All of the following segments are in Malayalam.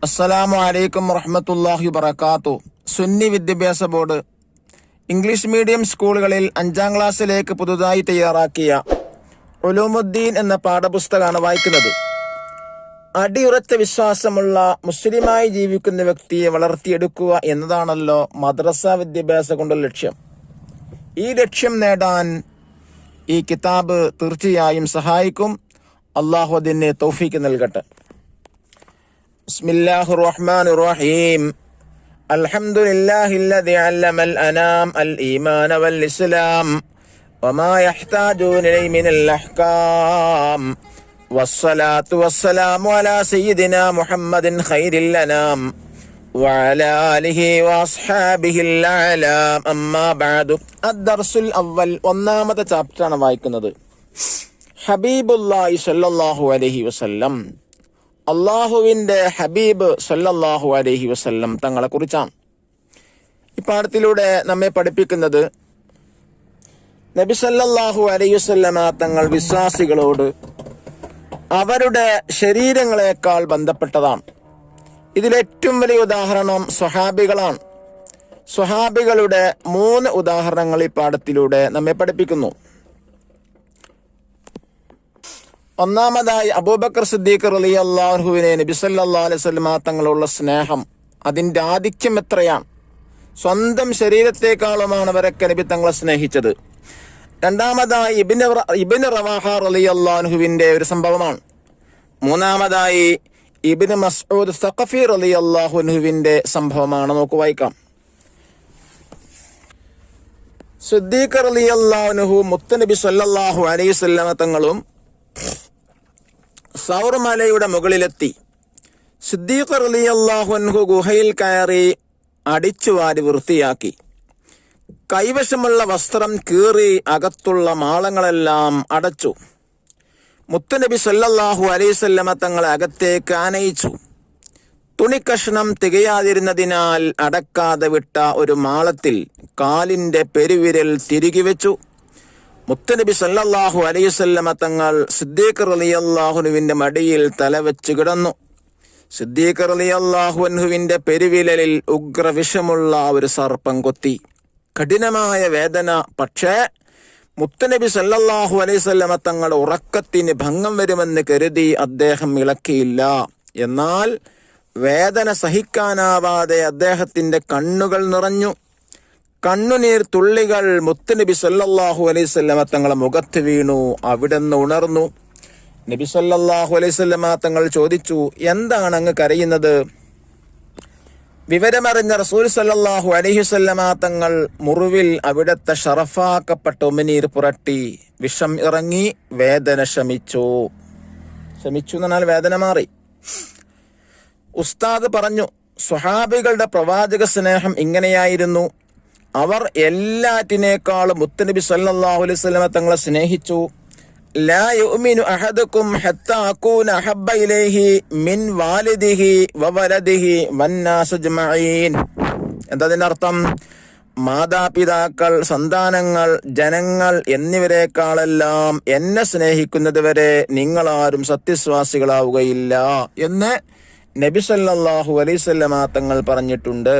അസ്സലാമു അലൈക്കും വറഹ്മത്തുള്ളാഹി വബറകാതുഹു. സുന്നി വിദ്യാഭ്യാസ ബോർഡ് ഇംഗ്ലീഷ് മീഡിയം സ്കൂളുകളിൽ 5ാം ക്ലാസ്സിലേക്ക് പുതുതായി തയ്യാറാക്കിയ ഉലൂമുദ്ദീൻ എന്ന പാഠപുസ്തകമാണ് വായിക്കുന്നത്. അടിയുറച്ച വിശ്വാസമുള്ള മുസ്ലിമായി ജീവിക്കുന്ന വ്യക്തിയെ വളർത്തിയെടുക്കുക എന്നതാണല്ലോ മദ്രസ വിദ്യാഭ്യാസം കൊണ്ടുള്ള ലക്ഷ്യം. ഈ ലക്ഷ്യം നേടാൻ ഈ കിതാബ് തീർച്ചയായും സഹായിക്കും. അള്ളാഹു അതിന് തൗഫീക്ക് നൽകട്ടെ. ബിസ്മില്ലാഹിർ റഹ്മാനിർ റഹീം. അൽഹംദുലില്ലാഹില്ലദി അല്ലമൽ അനാം അൽ ഈമാന വൽ ഇസ്ലാം വമാ യഹ്താജൂന ഇലൈഹി മിനൽ അഹ്കാം വസ്സലാത്തു വസ്സലാമു അലാ സയ്യിദിനാ മുഹമ്മദിൻ ഖൈറിൽ അനാം വഅലാ ആലിഹി വഅസ്ഹാബിഹിൽ അഅലാം. അമ്മാ ബഅദു. അദ്ദർസുൽ അവ്വൽ, ഒന്നാമത്തെ ചാപ്റ്ററാണ് വായിക്കുന്നത്. ഹബീബുല്ലാഹി സ്വല്ലല്ലാഹു അലൈഹി വസല്ലം, അള്ളാഹുവിന്റെ ഹബീബ് സല്ലല്ലാഹു അലൈഹി വസല്ലം തങ്ങളെ കുറിച്ചാണ് ഈ പാഠത്തിലൂടെ നമ്മെ പഠിപ്പിക്കുന്നത്. നബി സല്ലല്ലാഹു അലൈഹി വസല്ലമ തങ്ങൾ വിശ്വാസികളോട് അവരുടെ ശരീരങ്ങളെക്കാൾ ബന്ധപ്പെട്ടതാണ്. ഇതിലേറ്റവും വലിയ ഉദാഹരണം സ്വഹാബികളാണ്. സ്വഹാബികളുടെ 3 ഉദാഹരണങ്ങൾ ഈ പാഠത്തിലൂടെ നമ്മെ പഠിപ്പിക്കുന്നു. ഒന്നാമതായി അബൂബക്കർ സിദ്ദീഖ് റളിയല്ലാഹു അൻഹുവിനെ നബി സല്ലല്ലാഹു അലൈഹി വസല്ലമ തങ്ങളുള്ള സ്നേഹം, അതിന്റെ ആധിക്യം എത്രയാണ്! സ്വന്തം ശരീരത്തെക്കാളുമാണ് അവരൊക്കെ നബി തങ്ങളെ സ്നേഹിച്ചത്. രണ്ടാമതായി ഇബ്നു റവാഹ റളിയല്ലാഹു അൻഹുവിന്റെ ഒരു സംഭവമാണ്. മൂന്നാമതായി ഇബ്നു മസ്ഊദ് സഖഫി റളിയല്ലാഹു അൻഹുവിന്റെ സംഭവമാണ്. നമുക്ക് വായിക്കാം. സിദ്ദീഖ് റളിയല്ലാഹു അൻഹു മുത്തനബി സല്ലല്ലാഹു അലൈഹി വസല്ലമ തങ്ങളും സൗർ മലയുടെ മുകളിലെത്തി. സിദ്ദീഖ് റളിയല്ലാഹു അൻഹു ഗുഹയിൽ കയറി അടിച്ചുവാരി വൃത്തിയാക്കി. കൈവശമുള്ള വസ്ത്രം കീറി അകത്തുള്ള മാളങ്ങളെല്ലാം അടച്ചു. മുത്തുനബി സല്ലല്ലാഹു അലൈഹി വസല്ലമ തങ്ങളെ അകത്തേക്ക് ആനയിച്ചു. തുണിക്കഷ്ണം തികയാതിരുന്നതിനാൽ അടക്കാതെ വിട്ട ഒരു മാളത്തിൽ കാലിന്റെ പെരുവിരൽ തിരുകി വെച്ചു. മുത്തുനബി സല്ലല്ലാഹു അലൈഹി വസല്ലമ തങ്ങൾ സിദ്ദീഖ് റളിയല്ലാഹുവിന്റെ മടിയിൽ തലവെച്ച് കിടന്നു. സിദ്ദീഖ് റളിയല്ലാഹു അൻഹുവിന്റെ പെരുവിരലിൽ ഉഗ്രവിഷമുള്ള ഒരു സർപ്പം കൊത്തി. കഠിനമായ വേദന. പക്ഷേ മുത്തുനബി സല്ലല്ലാഹു അലൈഹി വസല്ലമ തങ്ങൾ ഉറക്കത്തിന് ഭംഗം വരുമെന്ന് കരുതി അദ്ദേഹം ഇളക്കിയില്ല. എന്നാൽ വേദന സഹിക്കാനാവാതെ അദ്ദേഹത്തിന്റെ കണ്ണുകൾ നിറഞ്ഞു. കണ്ണുനീർ തുള്ളികൾ മുത്തുനബി സല്ലല്ലാഹു അലൈഹി വസല്ലമ തങ്ങളെ മുഖത്ത് വീണു. അവിടുന്ന് ഉണർന്നു. നബി സല്ലല്ലാഹു അലൈഹി വസല്ലമ തങ്ങൾ ചോദിച്ചു, എന്താണ് അങ്ങ് കരയുന്നത്? വിവരമറിഞ്ഞ റസൂൽ സല്ലല്ലാഹു അലൈഹി വസല്ലമ തങ്ങൾ മുറിവിൽ അവിടുത്തെ ഷറഫാക്കപ്പെട്ട ഉമിനീർ പുരട്ടി. വിഷം ഇറങ്ങി, വേദന ശമിച്ചു എന്നാൽ വേദന മാറി. ഉസ്താദ് പറഞ്ഞു, സ്വഹാബികളുടെ പ്രവാചക സ്നേഹം ഇങ്ങനെയായിരുന്നു. അവർ എല്ലാറ്റിനേക്കാളും മുത്തുനബി സല്ലല്ലാഹു അലൈഹി വസല്ലമ തങ്ങളെ സ്നേഹിച്ചു. ലാ യുഅ്മിനു അഹദുക്കും ഹത്താ അകൂന അഹബ്ബ ഇലൈഹി മിൻ വാലിദിഹി വവലദിഹി വന്നാസ് അജ്മഈൻ. എന്താ അതിന്റെ അർത്ഥം? മാതാപിതാക്കൾ, സന്താനങ്ങൾ, ജനങ്ങൾ എന്നിവരെക്കാളെല്ലാം എന്നെ സ്നേഹിക്കുന്നത് വരെ നിങ്ങളാരും സത്യവിശ്വാസികളാവുകയില്ല എന്ന് നബി സല്ലല്ലാഹു അലൈഹി വസല്ലമ തങ്ങൾ പറഞ്ഞിട്ടുണ്ട്.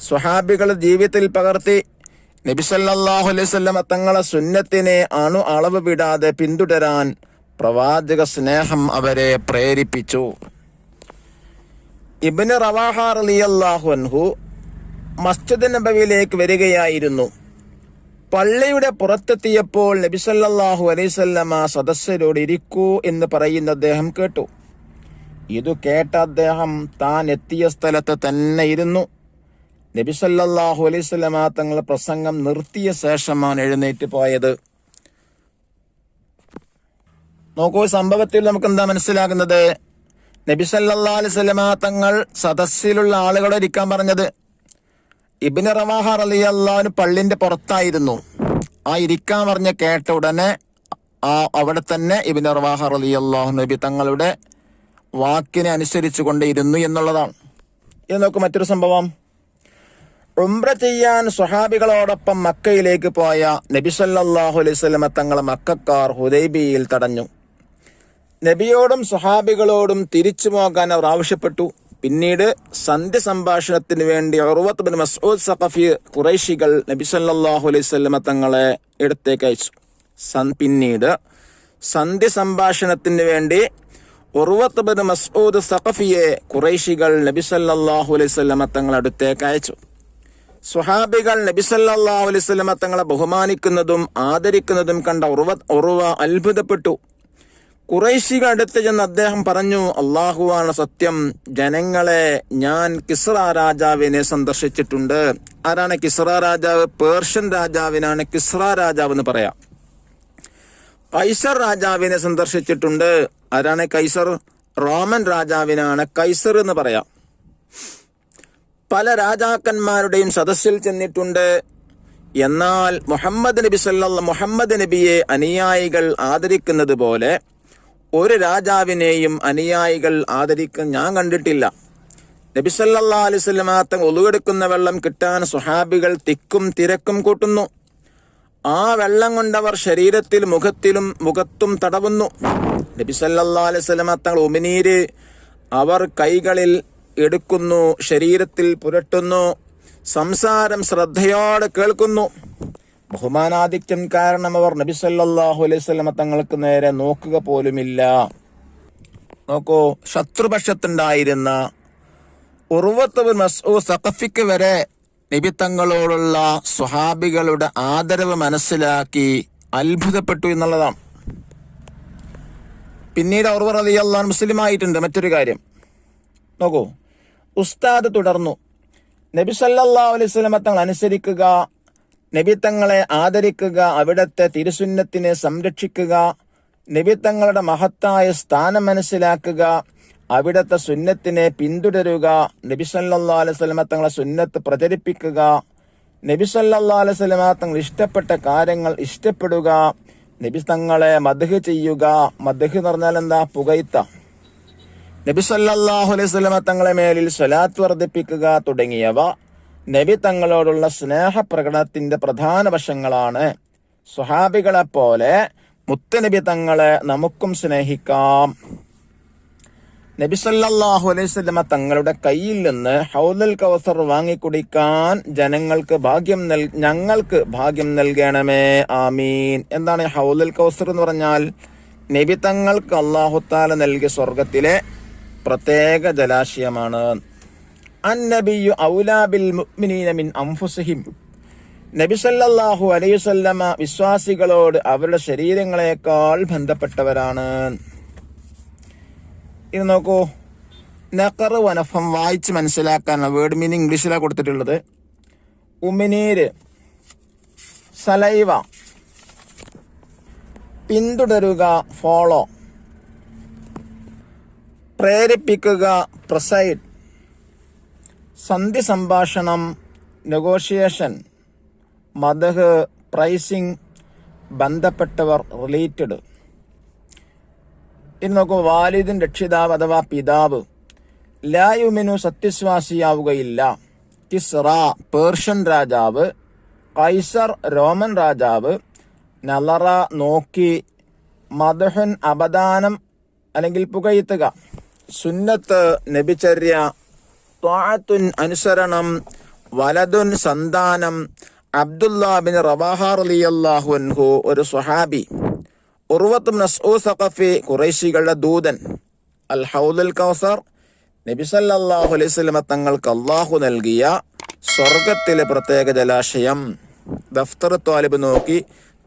സ്വഹാബികൾ ജീവിതത്തിൽ പകർത്തി നബി സല്ലല്ലാഹു അലൈഹി വസല്ലമ തങ്ങളെ സുന്നത്തിനെ അളവ് വിടാതെ പിന്തുടരാൻ പ്രവാചക സ്നേഹം അവരെ പ്രേരിപ്പിച്ചു. ഇബ്നു റവാഹ റളിയല്ലാഹു അൻഹു മസ്ജിദ് നബവിയിലേക്ക് വരികയായിരുന്നു. പള്ളിയുടെ പുറത്തെത്തിയപ്പോൾ നബി സല്ലല്ലാഹു അലൈഹി വസല്ലമ സദസ്യരോട് ഇരിക്കൂ എന്ന് പറയുന്ന അദ്ദേഹം കേട്ടു. ഇത് കേട്ട അദ്ദേഹം താൻ എത്തിയ സ്ഥലത്ത് തന്നെ ഇരുന്നു. നബി സല്ലല്ലാഹു അലൈഹി വസല്ലമ തങ്ങൾ പ്രസംഗം നിർത്തിയ ശേഷമാണ് എഴുന്നേറ്റ് പോയത്. നോക്കൂ, സംഭവത്തിൽ നമുക്ക് എന്താ മനസ്സിലാകുന്നത്? നബി സല്ലല്ലാഹു അലൈഹി വസല്ലമ തങ്ങൾ സദസ്സിലുള്ള ആളുകളെ ഇരിക്കാൻ പറഞ്ഞത്. ഇബ്നു റവാഹ റളിയല്ലാഹു അൻഹു പള്ളിന്റെ പുറത്തായിരുന്നു. ആ ഇരിക്കാൻ പറഞ്ഞ കേട്ട ഉടനെ അവിടെ തന്നെ ഇബ്നു റവാഹ റളിയല്ലാഹു അൻഹു നബി തങ്ങളുടെ വാക്കിനെ അനുസരിച്ചു കൊണ്ടിരുന്നു എന്നുള്ളതാണ്. ഇത് നോക്കൂ, മറ്റൊരു സംഭവം. ഉംറ ചെയ്യാൻ സ്വഹാബികളോടൊപ്പം മക്കയിലേക്ക് പോയ നബി സല്ലല്ലാഹു അലൈഹി വസല്ലമ തങ്ങളെ മക്കക്കാർ ഹുദൈബിയയിൽ തടഞ്ഞു. നബിയോടും സ്വഹാബികളോടും തിരിച്ചു പോകാൻ അവർ ആവശ്യപ്പെട്ടു. പിന്നീട് സന്ധ്യ സംഭാഷണത്തിന് വേണ്ടി ഉർവത്ത് ബിൻ മസ്ഊദ് സഖഫി ഖുറൈശികൾ നബി സല്ലല്ലാഹു അലൈഹി വസല്ലമ തങ്ങളെ അടുത്തേക്ക് അയച്ചു. പിന്നീട് സന്ധ്യ സംഭാഷണത്തിന് വേണ്ടി ഉർവത്ത് ബിൻ മസ്ഊദ് സഖഫിയെ ഖുറൈശികൾ നബി സല്ലല്ലാഹു അലൈഹി വസല്ലമ തങ്ങളെ അടുത്തേക്ക് അയച്ചു. സ്വഹാബികൾ നബി സല്ലല്ലാഹു അലൈഹി വസല്ലമ തങ്ങളെ ബഹുമാനിക്കുന്നതും ആദരിക്കുന്നതും കണ്ട ഉർവ അത്ഭുതപ്പെട്ടു. ഖുറൈശികൾ അടുത്ത് ചെന്ന് അദ്ദേഹം പറഞ്ഞു, അള്ളാഹുവാണ് സത്യം, ജനങ്ങളെ ഞാൻ കിസ്റ രാജാവിനെ സന്ദർശിച്ചിട്ടുണ്ട്. ആരാണ് കിസ്റ രാജാവ്? പേർഷ്യൻ രാജാവിനാണ് കിസ്റ രാജാവ് എന്ന് പറയാം. കൈസർ രാജാവിനെ സന്ദർശിച്ചിട്ടുണ്ട്. ആരാണ് കൈസർ? റോമൻ രാജാവിനാണ് കൈസർ എന്ന് പറയാം. പല രാജാക്കന്മാരുടെയും സദസ്സിൽ ചെന്നിട്ടുണ്ട്. എന്നാൽ മുഹമ്മദ് നബിയെ അനുയായികൾ ആദരിക്കുന്നത് പോലെ ഒരു രാജാവിനെയും അനുയായികൾ ആദരിക്കാൻ ഞാൻ കണ്ടിട്ടില്ല. നബി സല്ലല്ലാഹു അലൈഹി വസല്ലമ തങ്ങൾ ഒളുവെടുക്കുന്ന വെള്ളം കിട്ടാൻ സ്വഹാബികൾ തിക്കും തിരക്കും കൂട്ടുന്നു. ആ വെള്ളം കൊണ്ടവർ ശരീരത്തിൽ മുഖത്തും തടവുന്നു. നബി സല്ലല്ലാഹു അലൈഹി വസല്ലമ തങ്ങൾ ഉമിനീര് അവർ കൈകളിൽ എടുക്കുന്നു, ശരീരത്തിൽ പുരട്ടുന്നു. സംസാരം ശ്രദ്ധയോടെ കേൾക്കുന്നു. ബഹുമാനാധിക്യം കാരണം അവർ നബി സല്ലല്ലാഹു അലൈഹി വസല്ലമ തങ്ങൾക്ക് നേരെ നോക്കുക പോലുമില്ല. നോക്കൂ, ശത്രുപക്ഷത്തുണ്ടായിരുന്ന ഉർവത്ത് ബിൻ മസ്ഊദ് സഖഫിക്ക് വരെ നബി തങ്ങളോടുള്ള സ്വഹാബികളുടെ ആദരവ് മനസ്സിലാക്കി അത്ഭുതപ്പെട്ടു എന്നുള്ളതാണ്. പിന്നീട് ഉർവ റളിയല്ലാഹു അൻഹു മുസ്ലിമായിട്ടുണ്ട്. മറ്റൊരു കാര്യം നോക്കൂ, ഉസ്താദ് തുടർന്നു, നബി സല്ലല്ലാഹു അലൈഹി വസല്ലമ തങ്ങൾ അനുസരിക്കുക, നബി തങ്ങളെ ആദരിക്കുക, അവിടുത്തെ തിരുസുന്നത്തിനെ സംരക്ഷിക്കുക, നബി തങ്ങളുടെ മഹത്തായ സ്ഥാനം മനസ്സിലാക്കുക, അവിടുത്തെ സുന്നത്തിനെ പിന്തുടരുക, നബി സല്ലല്ലാഹു അലൈഹി വസല്ലമ തങ്ങളെ സുന്നത്ത് പ്രചരിപ്പിക്കുക, നബി സല്ലല്ലാഹു അലൈഹി വസല്ലമ തങ്ങൾ ഇഷ്ടപ്പെട്ട കാര്യങ്ങൾ ഇഷ്ടപ്പെടുക, നബി തങ്ങളെ മദ്ഹ് ചെയ്യുക. മദ്ഹ് എന്ന് പറഞ്ഞാൽ എന്താ? പുകഴ്ത്ത. നബി സല്ലല്ലാഹു അലൈഹി വസല്ലമ തങ്ങളെ മേലിൽ സ്വലാത്ത് വർദ്ധിപ്പിക്കുക തുടങ്ങിയവ നബി തങ്ങളോടുള്ള സ്നേഹപ്രകടനത്തിന്റെ പ്രധാന വശങ്ങളാണ്. സ്വഹാബികളെപ്പോലെ മുത്തനബി തങ്ങളെ നമുക്കും സ്നേഹിക്കാം. നബി സല്ലല്ലാഹു അലൈഹി വസല്ലമ തങ്ങളുടെ കയ്യിൽ നിന്ന് ഹൗദുൽ കൗസർ വാങ്ങിക്കുടിക്കാൻ ഞങ്ങൾക്ക് ഭാഗ്യം നൽകണമേ, ആമീൻ. എന്താണ് ഹൗദുൽ കൗസർ എന്ന് പറഞ്ഞാൽ? നബി തങ്ങൾക്ക് അല്ലാഹു തആല നൽകിയ സ്വർഗത്തിലെ പ്രത്യേക ജലാശയമാണ്. അന്നബിയു ഔലാ ബിൽ മുഅ്മിനീന മിൻ അൻഫുസിഹിം. നബി സല്ലല്ലാഹു അലൈഹി വസല്ലമ വിശ്വാസികളോട് അവരുടെ ശരീരങ്ങളെക്കാൾ ബന്ധപ്പെട്ടവരാണ്. ഇത് നോക്കൂ, നഖർ വനഫം വായിച്ച് മനസ്സിലാക്കാനുള്ള വേർഡ് മീനിങ് ഇംഗ്ലീഷിലാണ് കൊടുത്തിട്ടുള്ളത്. ഉമിനീര്, സലൈവ, പിന്തുടരുക, ഫോളോ, പ്രേരിപ്പിക്കുക, പ്രസൈഡ്, സന്ധി സംഭാഷണം, നെഗോഷിയേഷൻ, മദ്ഹ്, പ്രൈസിംഗ്, ബന്ധപ്പെട്ടവർ, റിലേറ്റഡ്. ഇനി നോക്കൂ, വാലിദിൻ രക്ഷിതാവ് അഥവാ പിതാവ്, ലാ യുമിനു സത്യവിശ്വാസിയാവുകയില്ല. കിസ്റ പേർഷ്യൻ രാജാവ്, കൈസർ റോമൻ രാജാവ്, നളറ നോക്കി, മദ്ഹുൻ അപദാനം അല്ലെങ്കിൽ പുകഴ്ത്തുക, സുന്നത്ത് നബിചര്യ, ത്വാഅത്തുൻ അനുസരണം, വലതുൻ സന്താനം. അബ്ദുല്ലാ ബിൻ റവാഹ റളിയല്ലാഹു അൻഹു ഒരു സ്വഹാബി, ഉർവത്ത് ബിൻ മസ്ഊദ് സഖഫി ഖുറൈശികളുടെ ദൂതൻ. അൽ ഹൗദുൽ കൗസർ നബി സല്ലല്ലാഹു അലൈഹി വസല്ലമ തങ്ങൾക്ക് അല്ലാഹു നൽകിയ സ്വർഗത്തിലെ പ്രത്യേക ജലാശയം. ദഫ്തർ ത്വാലിബ് നോക്കി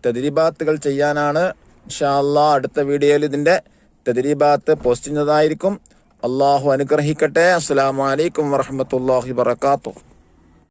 തദ്രീബാത്തുകൾ ചെയ്യാനാണ്. ഇൻഷാ അല്ലാഹ് അടുത്ത വീഡിയോയിൽ ഇതിന്റെ തദ്രീബാത്ത് പോസ്റ്റ് ചെയ്യുന്നതായിരിക്കും. അല്ലാഹു അനുഗ്രഹിക്കട്ടെ. അസ്സലാമു അലൈക്കും വറഹ്മത്തുള്ളാഹി വബറകാതുഹു.